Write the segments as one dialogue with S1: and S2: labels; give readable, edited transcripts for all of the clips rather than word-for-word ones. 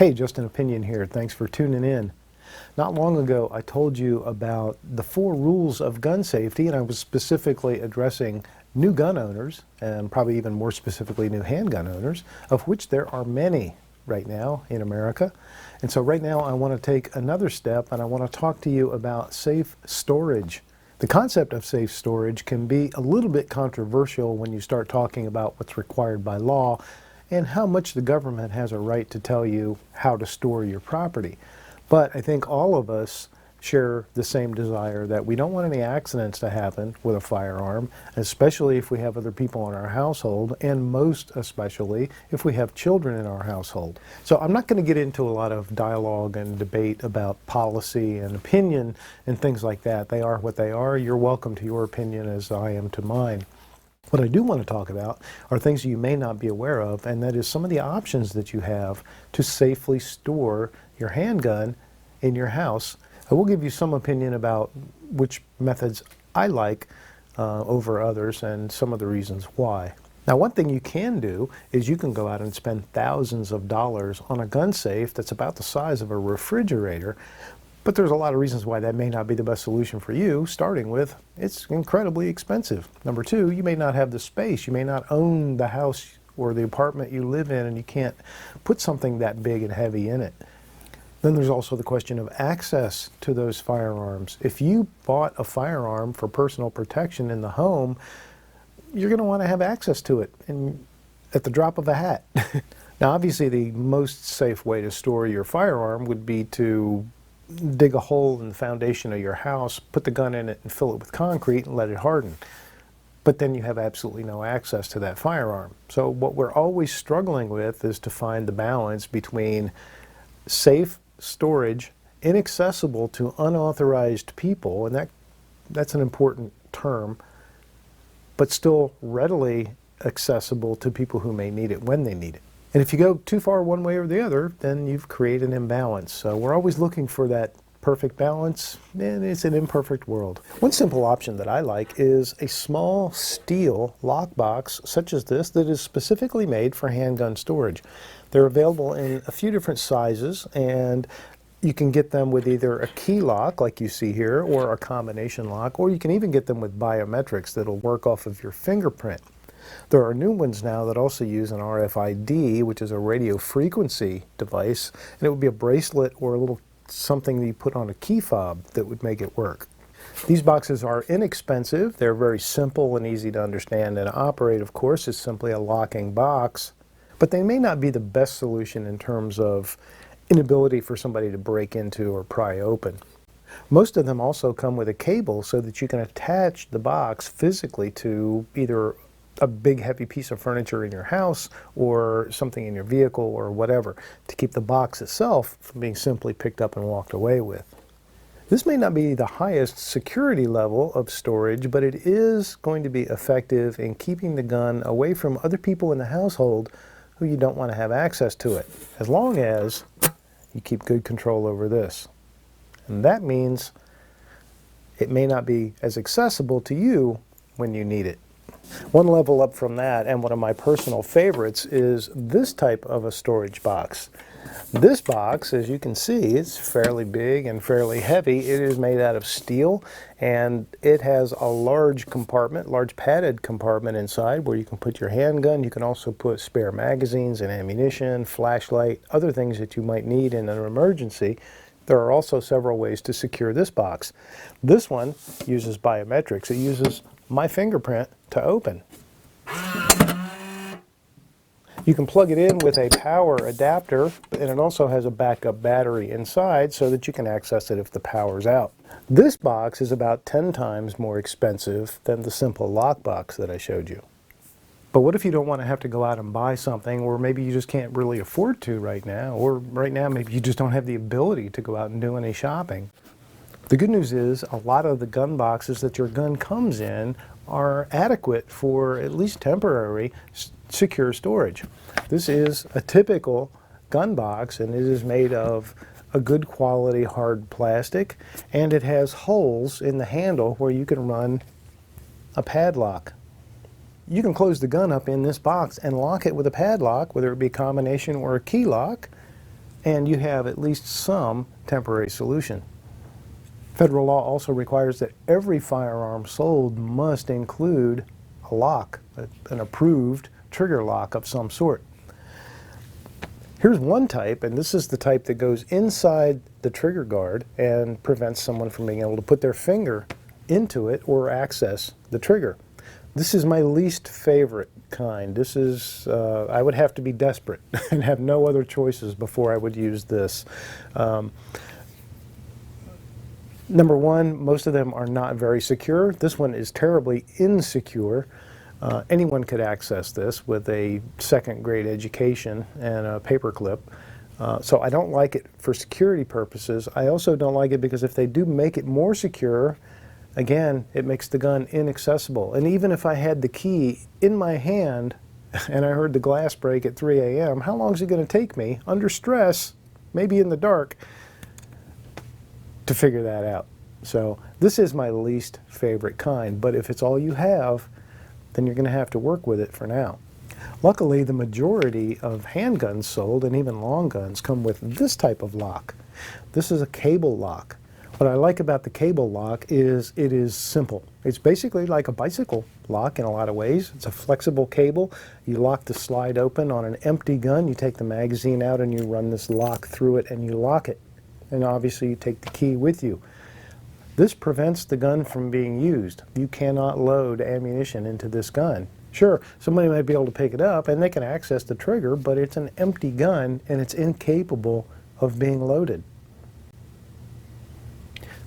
S1: Hey, just an opinion here. Thanks for tuning in. Not long ago, I told you about the 4 rules of gun safety, and I was specifically addressing new gun owners, and probably even more specifically new handgun owners, of which there are many right now in America. And so right now I want to take another step, and I want to talk to you about safe storage. The concept of safe storage can be a little bit controversial when you start talking about what's required by law and how much the government has a right to tell you how to store your property. But I think all of us share the same desire that we don't want any accidents to happen with a firearm, especially if we have other people in our household, and most especially if we have children in our household. So I'm not going to get into a lot of dialogue and debate about policy and opinion and things like that. They are what they are. You're welcome to your opinion as I am to mine. What I do want to talk about are things you may not be aware of, and that is some of the options that you have to safely store your handgun in your house. I will give you some opinion about which methods I like over others and some of the reasons why. Now, one thing you can do is you can go out and spend thousands of dollars on a gun safe that's about the size of a refrigerator. But there's a lot of reasons why that may not be the best solution for you, starting with it's incredibly expensive. Number 2, you may not have the space. You may not own the house or the apartment you live in, and you can't put something that big and heavy in it. Then there's also the question of access to those firearms. If you bought a firearm for personal protection in the home, you're going to want to have access to it at the drop of a hat. Now, obviously, the most safe way to store your firearm would be to dig a hole in the foundation of your house, put the gun in it and fill it with concrete and let it harden. But then you have absolutely no access to that firearm. So what we're always struggling with is to find the balance between safe storage, inaccessible to unauthorized people, and that's an important term, but still readily accessible to people who may need it when they need it. And if you go too far one way or the other, then you've created an imbalance. So we're always looking for that perfect balance, and it's an imperfect world. One simple option that I like is a small steel lockbox such as this that is specifically made for handgun storage. They're available in a few different sizes, and you can get them with either a key lock like you see here or a combination lock, or you can even get them with biometrics that'll work off of your fingerprint. There are new ones now that also use an RFID, which is a radio frequency device, and it would be a bracelet or a little something that you put on a key fob that would make it work. These boxes are inexpensive. They're very simple and easy to understand and operate. Of course, it's simply a locking box, but they may not be the best solution in terms of inability for somebody to break into or pry open. Most of them also come with a cable so that you can attach the box physically to either a big heavy piece of furniture in your house or something in your vehicle or whatever, to keep the box itself from being simply picked up and walked away with. This may not be the highest security level of storage, but it is going to be effective in keeping the gun away from other people in the household who you don't want to have access to it, as long as you keep good control over this. And that means it may not be as accessible to you when you need it. One level up from that, and one of my personal favorites, is this type of a storage box. This box, as you can see, it's fairly big and fairly heavy. It is made out of steel, and it has a large compartment, large padded compartment inside where you can put your handgun. You can also put spare magazines and ammunition, flashlight, other things that you might need in an emergency. There are also several ways to secure this box. This one uses biometrics. It uses my fingerprint to open. You can plug it in with a power adapter, and it also has a backup battery inside so that you can access it if the power's out. This box is about 10 times more expensive than the simple lockbox that I showed you. But what if you don't want to have to go out and buy something, or maybe you just can't really afford to right now, or right now maybe you just don't have the ability to go out and do any shopping? The good news is a lot of the gun boxes that your gun comes in are adequate for at least temporary secure storage. This is a typical gun box, and it is made of a good quality hard plastic, and it has holes in the handle where you can run a padlock. You can close the gun up in this box and lock it with a padlock, whether it be a combination or a key lock, and you have at least some temporary solution. Federal law also requires that every firearm sold must include a lock, an approved trigger lock of some sort. Here's one type, and this is the type that goes inside the trigger guard and prevents someone from being able to put their finger into it or access the trigger. This is my least favorite kind. This is, I would have to be desperate and have no other choices before I would use this. Number one, most of them are not very secure. This one is terribly insecure. Anyone could access this with a second-grade education and a paperclip. So I don't like it for security purposes. I also don't like it because if they do make it more secure, again, it makes the gun inaccessible. And even if I had the key in my hand and I heard the glass break at 3 a.m., how long is it going to take me, under stress, maybe in the dark, to figure that out? So this is my least favorite kind, but if it's all you have, then you're going to have to work with it for now. Luckily, the majority of handguns sold, and even long guns, come with this type of lock. This is a cable lock. What I like about the cable lock is it is simple. It's basically like a bicycle lock in a lot of ways. It's a flexible cable. You lock the slide open on an empty gun. You take the magazine out and you run this lock through it and you lock it. And obviously you take the key with you. This prevents the gun from being used. You cannot load ammunition into this gun. Sure, somebody might be able to pick it up and they can access the trigger, but it's an empty gun and it's incapable of being loaded.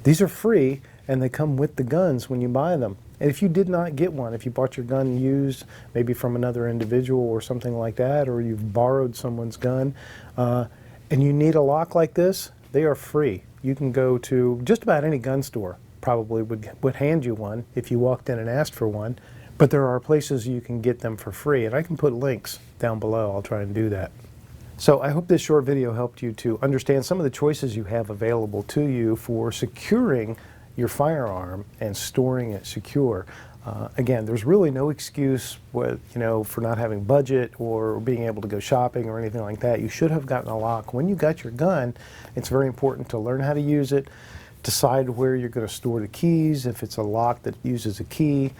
S1: These are free and they come with the guns when you buy them. And if you did not get one, if you bought your gun used, maybe from another individual or something like that, or you've borrowed someone's gun, and you need a lock like this, they are free. You can go to just about any gun store, probably would hand you one if you walked in and asked for one, but there are places you can get them for free, and I can put links down below. I'll try and do that. So I hope this short video helped you to understand some of the choices you have available to you for securing your firearm and storing it secure. Again, there's really no excuse for not having budget or being able to go shopping or anything like that. You should have gotten a lock. When you got your gun, it's very important to learn how to use it, decide where you're going to store the keys, if it's a lock that uses a key.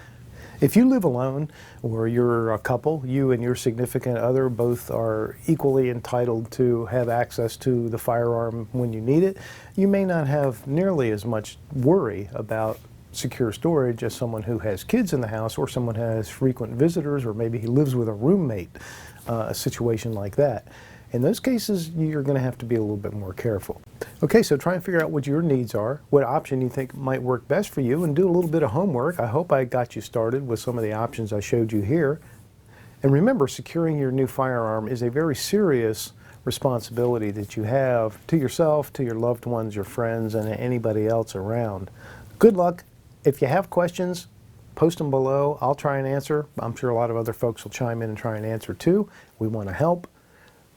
S1: If you live alone or you're a couple, you and your significant other both are equally entitled to have access to the firearm when you need it, you may not have nearly as much worry about secure storage as someone who has kids in the house or someone who has frequent visitors, or maybe he lives with a roommate, a situation like that. In those cases, you're going to have to be a little bit more careful. Okay, so try and figure out what your needs are, what option you think might work best for you, and do a little bit of homework. I hope I got you started with some of the options I showed you here. And remember, securing your new firearm is a very serious responsibility that you have to yourself, to your loved ones, your friends, and anybody else around. Good luck. If you have questions, post them below. I'll try and answer. I'm sure a lot of other folks will chime in and try and answer too. We want to help.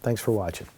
S1: Thanks for watching.